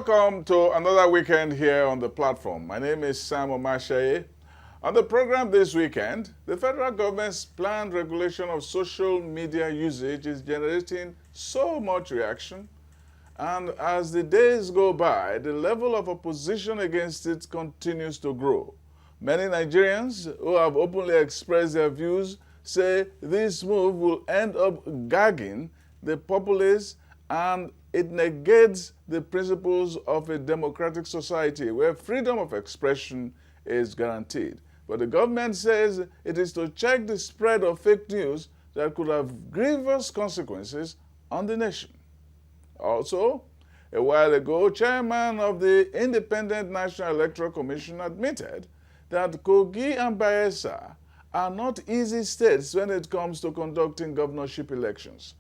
welcome to another weekend here on the platform. My name is Sam Omashaye. On the program this weekend, the federal government's planned regulation of social media usage is generating so much reaction, and as the days go by, the level of opposition against it continues to grow. Many Nigerians who have openly expressed their views say this move will end up gagging the populace, and it negates the principles of a democratic society where freedom of expression is guaranteed. But the government says it is to check the spread of fake news that could have grievous consequences on the nation. Also, a while ago, chairman of the Independent National Electoral Commission admitted that KOGI and BAYELSA are not easy states when it comes to conducting governorship elections.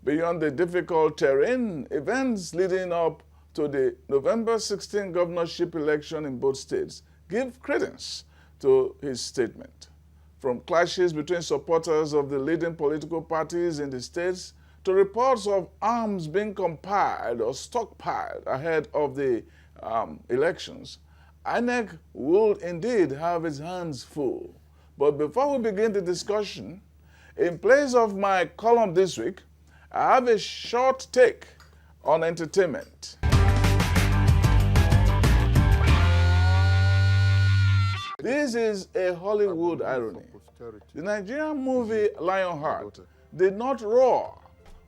Beyond the difficult terrain, events leading up to the November 16 governorship election in both states give credence to his statement. From clashes between supporters of the leading political parties in the states to reports of arms being compiled or stockpiled ahead of the elections, INEC will indeed have its hands full. But before we begin the discussion, in place of my column this week, I have a short take on entertainment. This is a Hollywood irony. The Nigerian movie Lionheart did not roar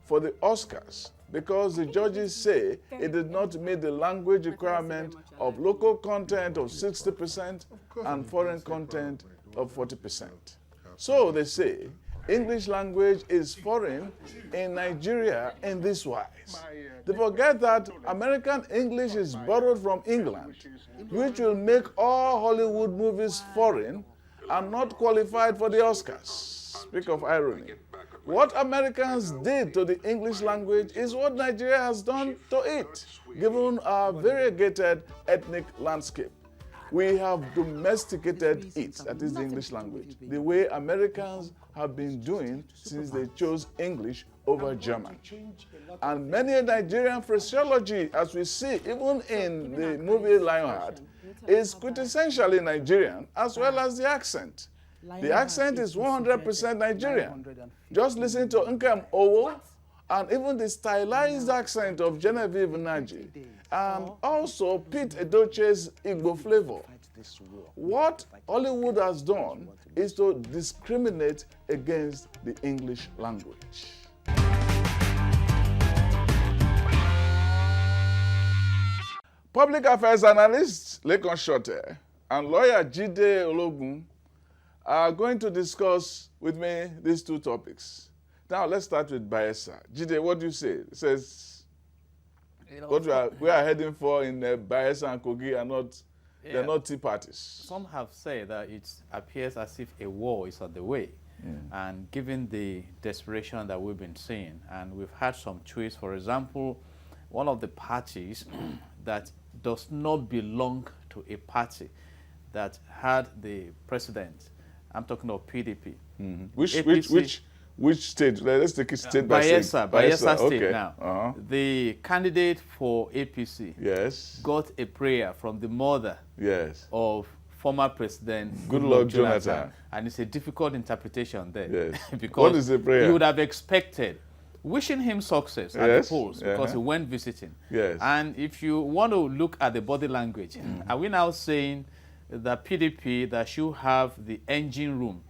for the Oscars because the judges say it did not meet the language requirement of local content of 60% and foreign content of 40%. So they say English language is foreign in Nigeria in this wise. They forget that American English is borrowed from England, which will make all Hollywood movies foreign and not qualified for the Oscars. Speak of irony. What Americans did to the English language is what Nigeria has done to it, given our variegated ethnic landscape. We have domesticated it, that is the English language, the way Americans have been doing since they chose English over German. And many Nigerian phraseology, as we see even in the movie Lionheart, is quintessentially Nigerian, as well as the accent. The accent is 100% Nigerian. Just listen to Nkem Owo, and even the stylized accent of Genevieve Naji, and also Pete Edoche's Igbo flavor. What Hollywood has done is to discriminate against the English language. Public affairs analyst Lekon Shote and lawyer Jide Ologun are going to discuss with me these two topics. Now, let's start with BAYELSA. Jide, what do you say? It says what we are heading for in BAYELSA and KOGI are not, they're not tea parties. Some have said that it appears as if a war is on the way. And given the desperation that we've been seeing, and we've had some tweets, for example, one of the parties that does not belong to a party that had the president, I'm talking of PDP. Which state? Let's take it state by state. BAYELSA state okay. now. The candidate for APC got a prayer from the mother of former President Goodluck Jonathan. And it's a difficult interpretation there. Because what is the prayer? You would have expected wishing him success at the polls because he went visiting. And if you want to look at the body language, are we now saying that PDP that should have the engine room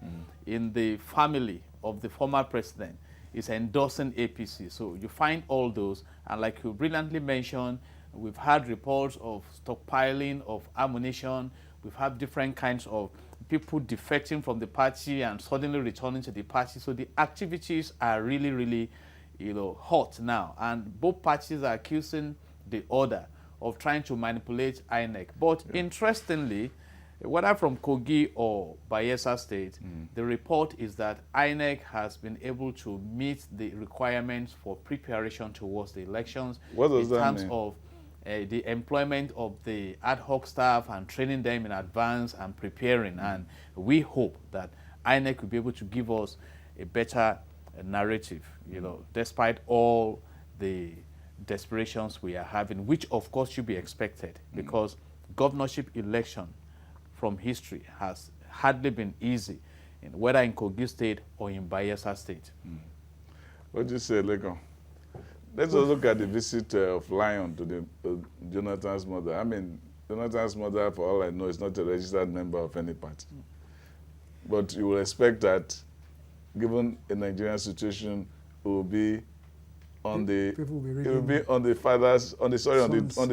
in the family of the former president is endorsing APC? So you find all those, and like you brilliantly mentioned, we've had reports of stockpiling of ammunition. We've had different kinds of people defecting from the party and suddenly returning to the party. So the activities are really, really, hot now, and both parties are accusing the other of trying to manipulate INEC. But interestingly, whether from KOGI or BAYELSA state, the report is that INEC has been able to meet the requirements for preparation towards the elections. What does that mean? In terms of the employment of the ad hoc staff and training them in advance and preparing. And we hope that INEC will be able to give us a better narrative, despite all the desperations we are having, which of course should be expected, because governorship election from history has hardly been easy, whether in KOGI State or in BAYELSA State. What do you say, Lekon? Let's also look at the visit of Lion to Jonathan's mother. I mean, Jonathan's mother, for all I know, is not a registered member of any party. But you will expect that, given a Nigerian situation, it will be on the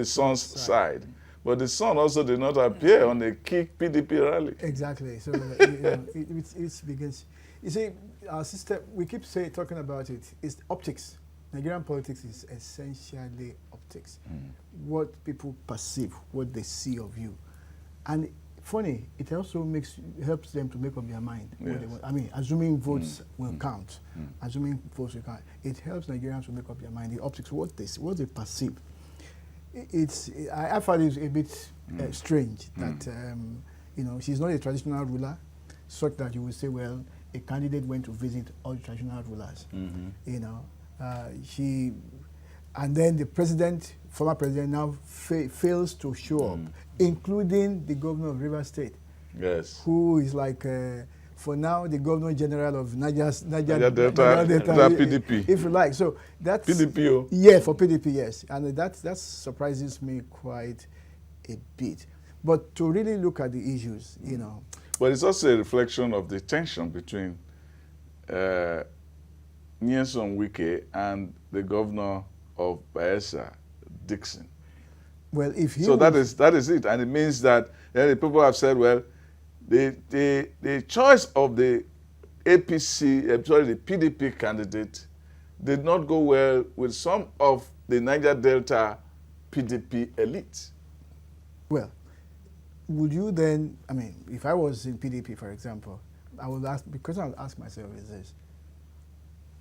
son's side. But the son also did not appear on the key PDP rally. Exactly. So it begins. You see, our system, we keep talking about it. It's optics. Nigerian politics is essentially optics. What people perceive, what they see of you. And funny, it also helps them to make up their mind. What they want. I mean, assuming votes will count. Assuming votes will count. It helps Nigerians to make up their mind. The optics, what they perceive. I find it a bit strange that, she's not a traditional ruler, such that you will say, well, a candidate went to visit all the traditional rulers. And then the former president now fails to show up, including the governor of Rivers State, who is like, for now, the governor general of Niger Delta PDP, if you like. So that's PDP. Yeah, for PDP, yes, and that surprises me quite a bit. But to really look at the issues, But it's also a reflection of the tension between Nyesom Wike and the governor of Bayelsa, Dixon. Well, if he that is it, and it means that the people have said, well, the choice of the the PDP candidate did not go well with some of the Niger Delta PDP elite. Well, would you then, I mean, if I was in PDP, for example, I would ask, because I would ask myself is this,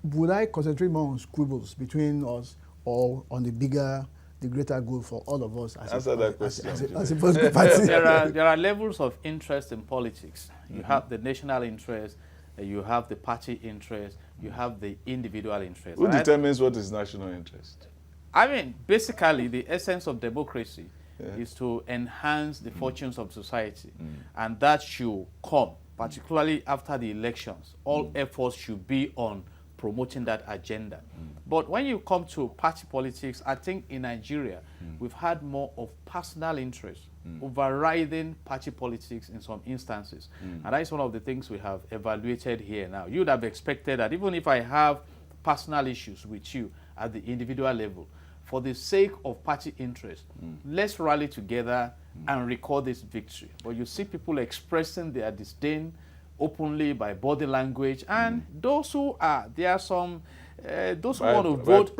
would I concentrate more on squabbles between us or on the greater goal for all of us as a political party? There are levels of interest in politics. You have the national interest, you have the party interest, you have the individual interest. Who determines what is national interest? I mean, basically, the essence of democracy is to enhance the fortunes of society. And that should come, particularly after the elections. All efforts should be on promoting that agenda. But when you come to party politics, I think in Nigeria, we've had more of personal interest overriding party politics in some instances. And that is one of the things we have evaluated here now. You'd have expected that even if I have personal issues with you at the individual level, for the sake of party interest, let's rally together and record this victory. But you see people expressing their disdain openly by body language, and those who are, there are some, those who want to vote.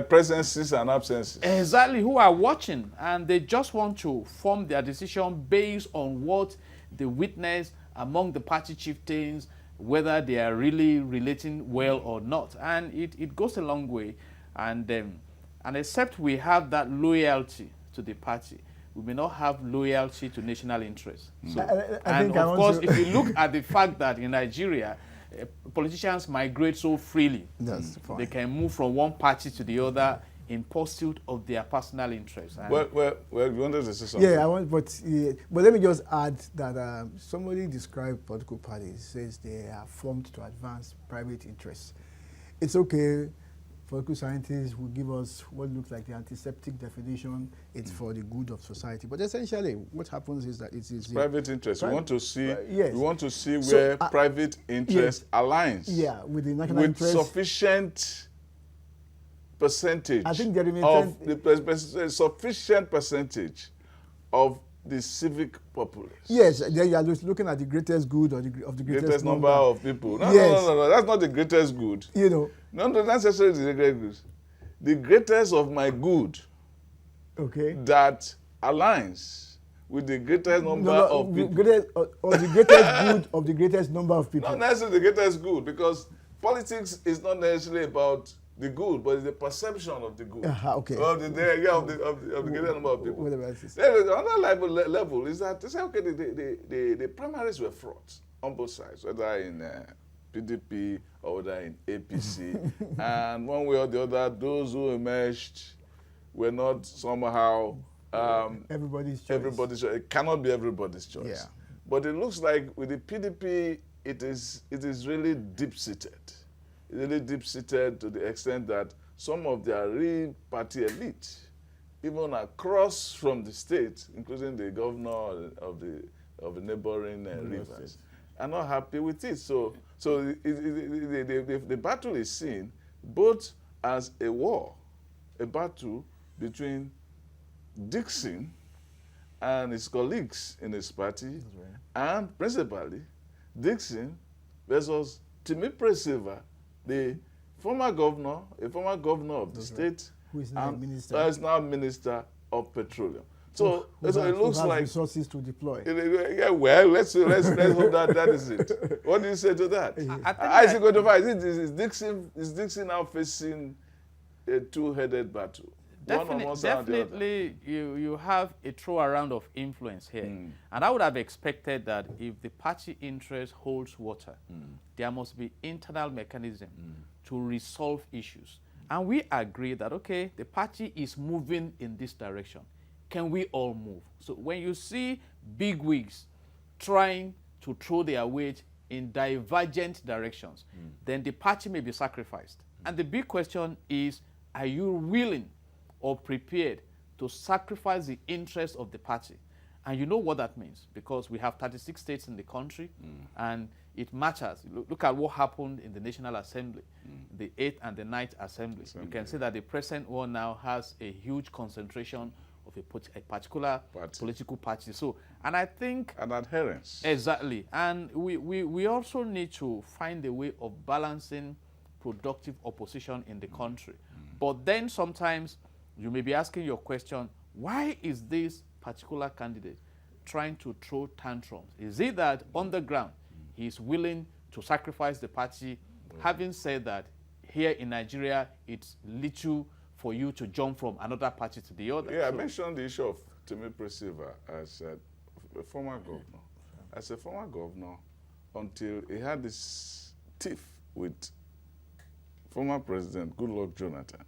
Presences and absences. Exactly, who are watching, and they just want to form their decision based on what they witness among the party chieftains, whether they are really relating well or not. And it goes a long way. And except we have that loyalty to the party, we may not have loyalty to national interests. So, and of course, if you look at the fact that in Nigeria, politicians migrate so freely, they can move from one party to the other in pursuit of their personal interests. Well, you wanted to say something? Yeah, but let me just add that somebody described political parties, says they are formed to advance private interests. It's okay. Political scientists will give us what looks like the antiseptic definition. It's for the good of society. But essentially, what happens is that it is private interest. We want to see. We want to see where private interest aligns. Yeah, with the national interest. With sufficient percentage. I think there of sufficient percentage of the civic populace. Yes, there you are looking at the greatest good of the greatest number of people. No, that's not the greatest good. Not necessarily the greatest good. The greatest of my good. Okay. That aligns with the greatest number of people. Or the greatest good of the greatest number of people. Not necessarily the greatest good, because politics is not necessarily about the good, but it's the perception of the good. Okay. Of the greater number of people. Another level is that they say, okay, the primaries were fraught on both sides, whether in PDP or whether in APC. And one way or the other, those who emerged were not somehow everybody's choice. Everybody's choice. It cannot be everybody's choice. Yeah. But it looks like with the PDP, it is really deep-seated. Really deep-seated to the extent that some of their real party elite, even across from the state, including the governor of the neighboring rivers, are not happy with it. So the battle is seen both as a war, a battle between Dixon and his colleagues in his party, and principally Dixon versus Timipre Silva, a former governor of the state, who is now minister. Is now Minister of Petroleum. So, it looks like resources to deploy. Yeah, well, let's hope that is it. What do you say to that? How is it going to fight? Is Dixon now facing a two-headed battle? Definitely, you have a throw around of influence here. And I would have expected that if the party interest holds water, there must be internal mechanism to resolve issues. And we agree that, okay, the party is moving in this direction. Can we all move? So when you see big wigs trying to throw their weight in divergent directions, then the party may be sacrificed. And the big question is, are you willing or prepared to sacrifice the interests of the party? And you know what that means, because we have 36 states in the country, and it matters. Look at what happened in the National Assembly, the 8th and the 9th Assembly. You can see that the present one now has a huge concentration of a particular political party. So, and I think... An adherence. Exactly. And we also need to find a way of balancing productive opposition in the country. But then sometimes you may be asking your question, why is this particular candidate trying to throw tantrums? Is it that on the ground he is willing to sacrifice the party, having said that here in Nigeria it's little for you to jump from another party to the other? Yeah, so I mentioned the issue of Timipre Silva as a former governor. As a former governor, until he had this tiff with former President Goodluck Jonathan,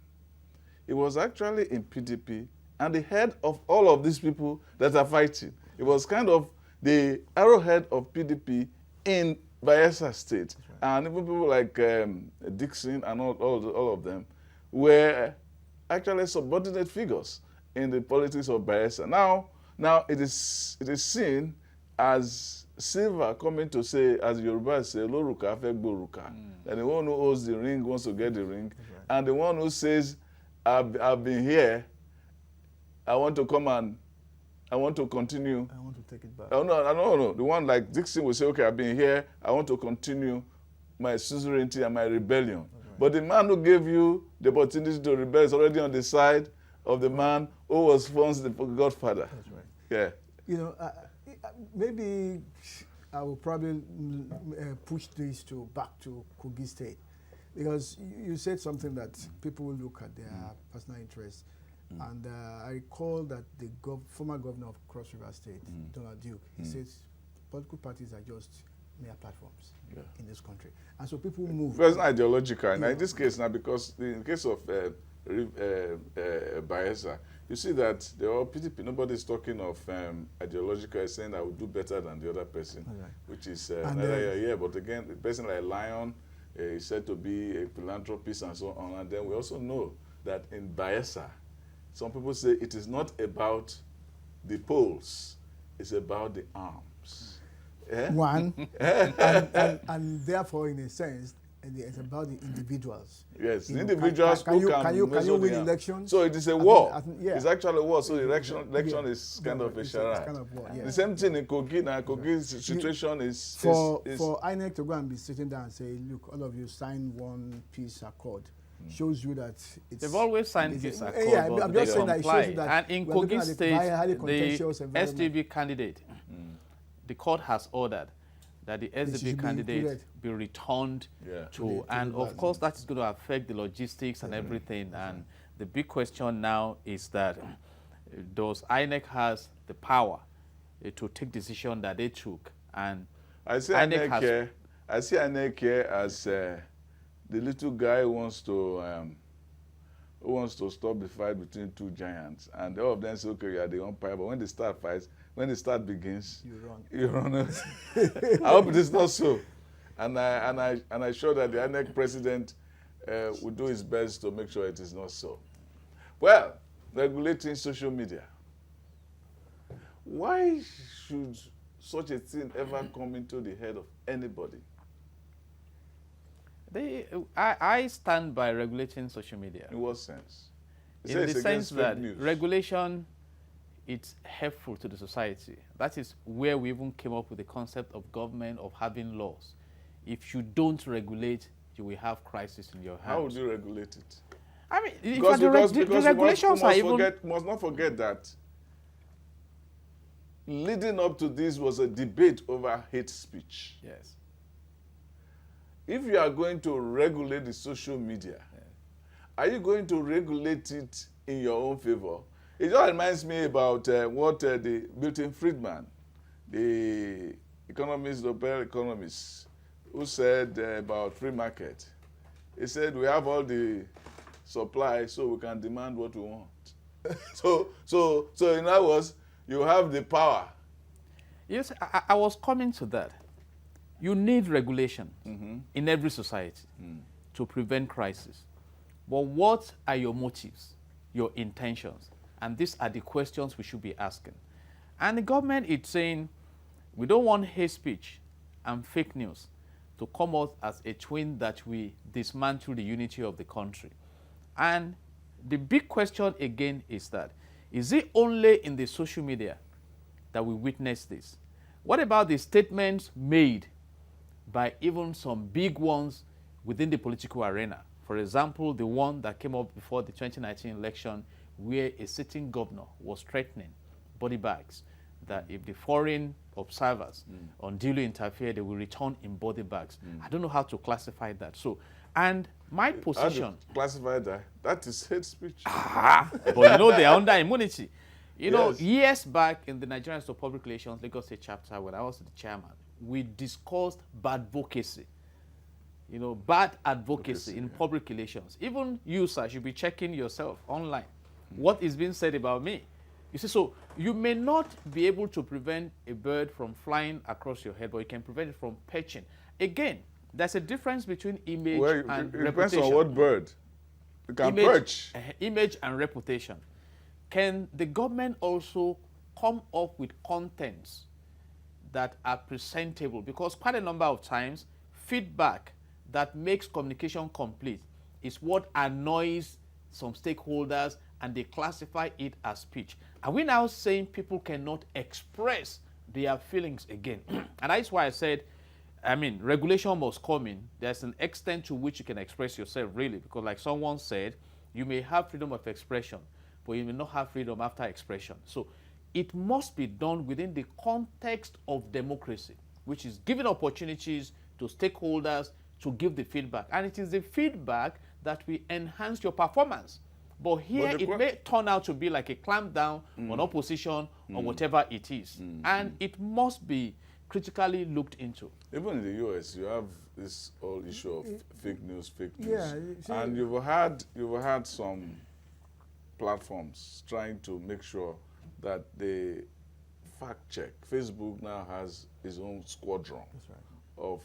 he was actually in PDP and the head of all of these people that are fighting. It was kind of the arrowhead of PDP in Bayelsa State. Right. And even people like Dixon and all of them were actually subordinate figures in the politics of Bayelsa. Now it is seen as Silva coming to say, as Yoruba say, Loruka Fegboruka, that the one who owns the ring wants to get the ring, and the one who says, I've been here, I want to come and I want to continue. I want to take it back. Oh, no. The one like Dixon will say, okay, I've been here, I want to continue my suzerainty and my rebellion. Right. But the man who gave you the opportunity to rebel is already on the side of the man who was once the godfather. That's right. Yeah. You know, maybe I will probably push this back to KOGI State, because you said something that people will look at their personal interests. And I recall that the former governor of Cross River State, Donald Duke, he says political parties are just mere platforms in this country. And so people move. Because it's ideological. Now, in this case, now, because in the case of Bayelsa, you see that they're all PDP. Nobody's talking of ideological, saying I will do better than the other person, which is neither here. But again, a person like Lion is said to be a philanthropist and so on. And then we also know that in Bayelsa, some people say it is not about the polls, it's about the arms. One, and therefore, in a sense, it's about the individuals. Yes, the individuals can you win elections? So it is a war. It's actually a war. So the election is kind of a charade. It's kind of war, The same thing in KOGI. Now, KOGI's situation is for INEC to go and be sitting down and say, look, all of you sign one peace accord. Shows you that they've always signed peace accord. Yeah, I'm just saying that it shows you that. And in KOGI State, the SDB candidate, the court has ordered that the SDB candidate be returned to, and of course that is going to affect the logistics and everything. And the big question now is that does INEC has the power to take decision that they took? And I see INEC here as the little guy who wants to who wants to stop the fight between two giants, and all of them say, okay, you are the umpire, but when the start fights, when the start begins, you run. I hope it is not so. And I show that the INEC president will do his best to make sure it is not so. Well, regulating social media. Why should such a thing ever come into the head of anybody? I stand by regulating social media. In what sense? In the sense that regulation, it's helpful to the society. That is where we even came up with the concept of government, of having laws. If you don't regulate, you will have crisis in your hands. How would you regulate it? I mean, because the regulations are even... must not forget that leading up to this was a debate over hate speech. Yes. If you are going to regulate the social media, are you going to regulate it in your own favor? It just reminds me about what the Milton Friedman, the economist, Nobel economist, who said about free market. He said, we have all the supply, so we can demand what we want. so in other words, you have the power. Yes, I was coming to that. You need regulation in every society to prevent crisis. But what are your motives, your intentions? And these are the questions we should be asking. And the government is saying, we don't want hate speech and fake news to come out as a twin that we dismantle the unity of the country. And the big question again is that, is it only in the social media that we witness this? What about the statements made by even some big ones within the political arena? For example, the one that came up before the 2019 election where a sitting governor was threatening body bags, that if the foreign observers unduly interfere, they will return in body bags. I don't know how to classify that. So, and my position... How do you classify that? That is hate speech. But you know, they are under immunity. You know, years back in the Nigerian Institute of Public Relations, Lagos State chapter, when I was the chairman, we discussed bad advocacy. You know, bad advocacy in public relations. Even you, sir, should be checking yourself online. What is being said about me? You see, so you may not be able to prevent a bird from flying across your head, but you can prevent it from perching. Again, there's a difference between image and reputation. It depends on what bird. You can perch. Image and reputation. Can the government also come up with contents that are presentable? Because quite a number of times, feedback that makes communication complete is what annoys some stakeholders, and they classify it as speech. Are we now saying people cannot express their feelings again? And that's why I said, I mean, regulation must come in. There's an extent to which you can express yourself, really, because like someone said, you may have freedom of expression, but you may not have freedom after expression. So it must be done within the context of democracy, which is giving opportunities to stakeholders to give the feedback. And it is the feedback that will enhance your performance. But here it may turn out to be like a clamp down on opposition or whatever it is. And it must be critically looked into. Even in the US, you have this whole issue of fake news. Yeah, and you've had some platforms trying to make sure that they fact check. Facebook now has its own squadron of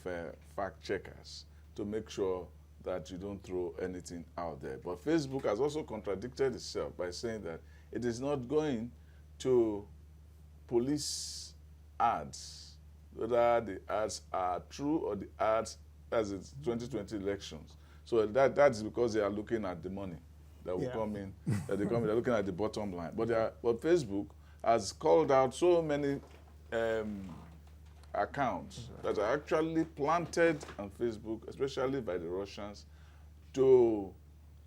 fact checkers to make sure that you don't throw anything out there. But Facebook has also contradicted itself by saying that it is not going to police ads, whether the ads are true or the ads as it's 2020 elections. So that is because they are looking at the money that will come in, they're looking at the bottom line. But Facebook has called out so many accounts that are actually planted on Facebook, especially by the Russians, to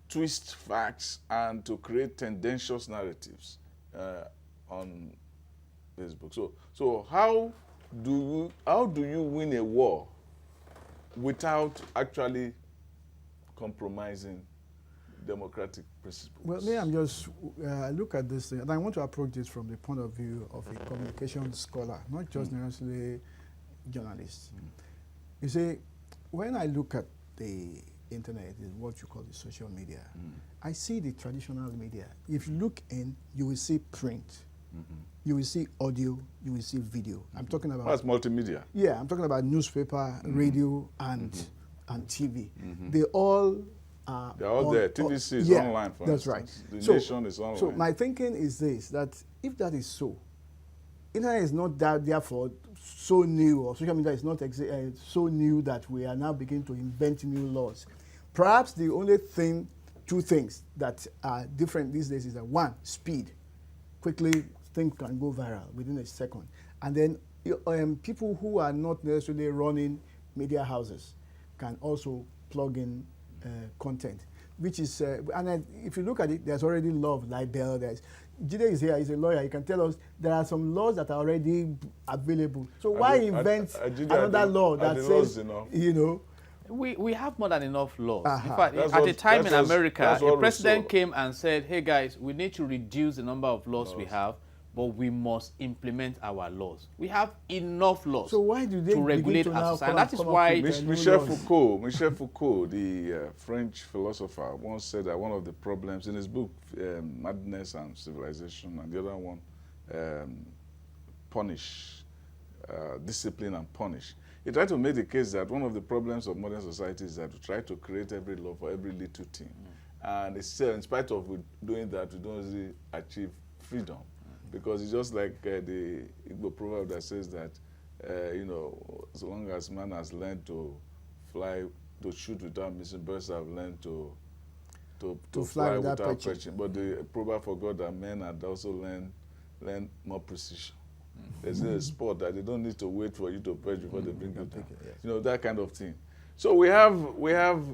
twist facts and to create tendentious narratives on Facebook. So how do you win a war without actually compromising democratic principles? Well, me, I'm just look at this thing, and I want to approach this from the point of view of a communication scholar, not just necessarily journalist. You see, when I look at the internet is what you call the social media. I see the traditional media. If you look in, you will see print. You will see audio, you will see video. I'm talking about... That's multimedia. Yeah, I'm talking about newspaper, radio, and TV. They all are... They're all there. TVC is online, for that's instance. Right. The Nation is online. So my thinking is this, that if that is so, internet is not that, therefore, so new, or social media is not so new that we are now beginning to invent new laws. Perhaps the only thing, two things that are different these days is that one, speed. Quickly, things can go viral within a second. And then people who are not necessarily running media houses can also plug in content, which is, if you look at it, there's already law of libel. Jide is here, he's a lawyer. He can tell us there are some laws that are already available. So why invent another law that says, you know? We have more than enough laws. In fact, at a time in America, a president came and said, hey guys, we need to reduce the number of laws we have, but we must implement our laws. We have enough laws to regulate our society. That is why Michel Foucault, the French philosopher, once said that one of the problems in his book, Madness and Civilization, and the other one, Discipline and Punish. He tried to make the case that one of the problems of modern society is that we try to create every law for every little thing. And it's still, in spite of doing that, we don't really achieve freedom. Because it's just like the Igbo proverb that says that, you know, as long as man has learned to fly, to shoot without missing, birds have learned to fly without perching. But the proverb forgot that men had also learned more precision. There's a sport that they don't need to wait for you to perch before they bring you down. You know, that kind of thing. So we have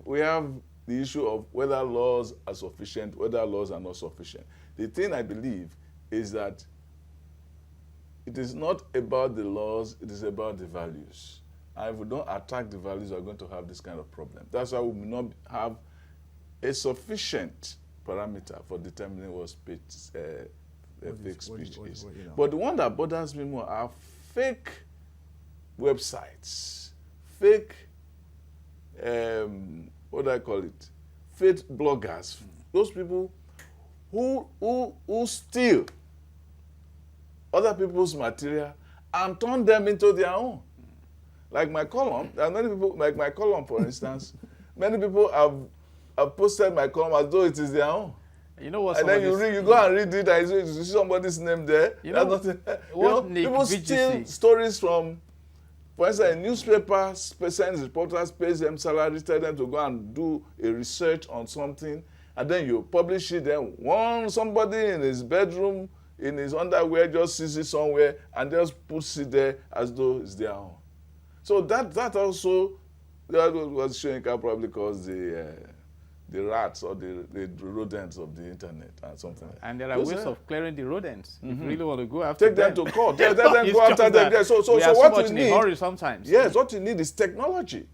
the issue of whether laws are sufficient, whether laws are not sufficient. The thing I believe is that it is not about the laws, it is about the values. And if we don't attack the values, we're going to have this kind of problem. That's why we may not have a sufficient parameter for determining what speech fake speech is. You know. But the one that bothers me more are fake websites, fake, what do I call it? Fake bloggers. Those people who steal other people's material and turn them into their own. Like my column, there are many people, like my column, for instance, many people have posted my column as though it is their own. You know what? And then you go and read it, and you see somebody's name there. You know, people steal stories from, for instance, a newspaper sends reporters, pays them salary, tell them to go and do a research on something, and then you publish it. Then somebody in his bedroom, in his underwear, just sees it somewhere and just puts it there as though it's their own. So that also, that was showing probably because the rats or the rodents of the internet and something. And there are ways of clearing the rodents. If you really want to go after them. Take them to court. Let them go after them. So what you need, hurry sometimes. Yes, what you need is technology.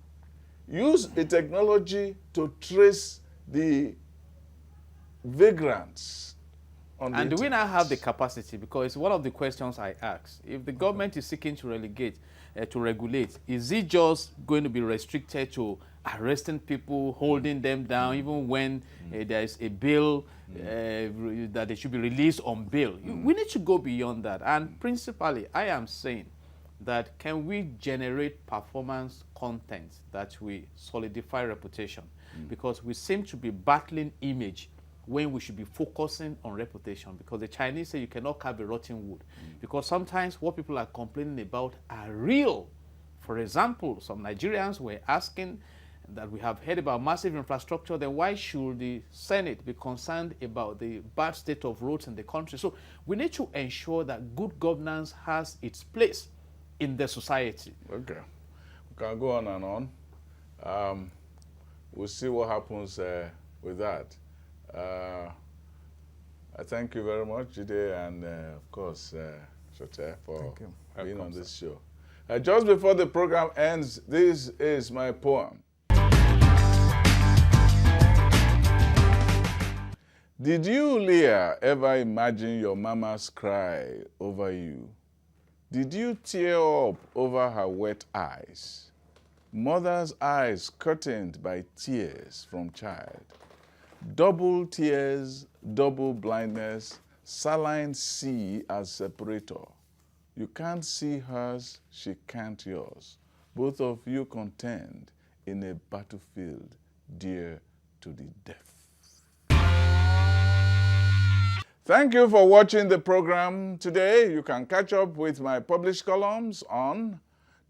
Use a technology to trace the vagrants on the And do we internet. now have the capacity? Because it's one of the questions I ask. If the government is seeking to regulate, is it just going to be restricted to arresting people, holding them down, even when there is a bill that they should be released on bail? We need to go beyond that. And principally, I am saying that can we generate performance content that will solidify reputation? Because we seem to be battling image when we should be focusing on reputation, because the Chinese say you cannot carve a rotten wood. Because sometimes what people are complaining about are real. For example, some Nigerians were asking that we have heard about massive infrastructure, then why should the Senate be concerned about the bad state of roads in the country? So we need to ensure that good governance has its place in the society. Okay. We can go on and on. We'll see what happens with that. I thank you very much, Jide, and of course, Shote, for being on this show. Just before the program ends, this is my poem. Did you, Leah, ever imagine your mama's cry over you? Did you tear up over her wet eyes? Mother's eyes curtained by tears from child. Double tears, double blindness, saline sea as separator. You can't see hers, she can't yours. Both of you contend in a battlefield dear to the death. Thank you for watching the program today. You can catch up with my published columns on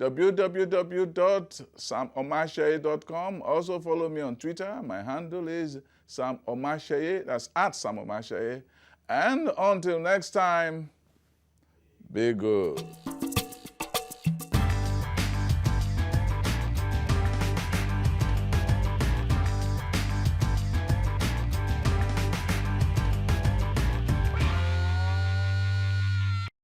www.samomasheye.com. Also follow me on Twitter. My handle is Sam Omasheye. That's at Sam Omasheye. And until next time, be good.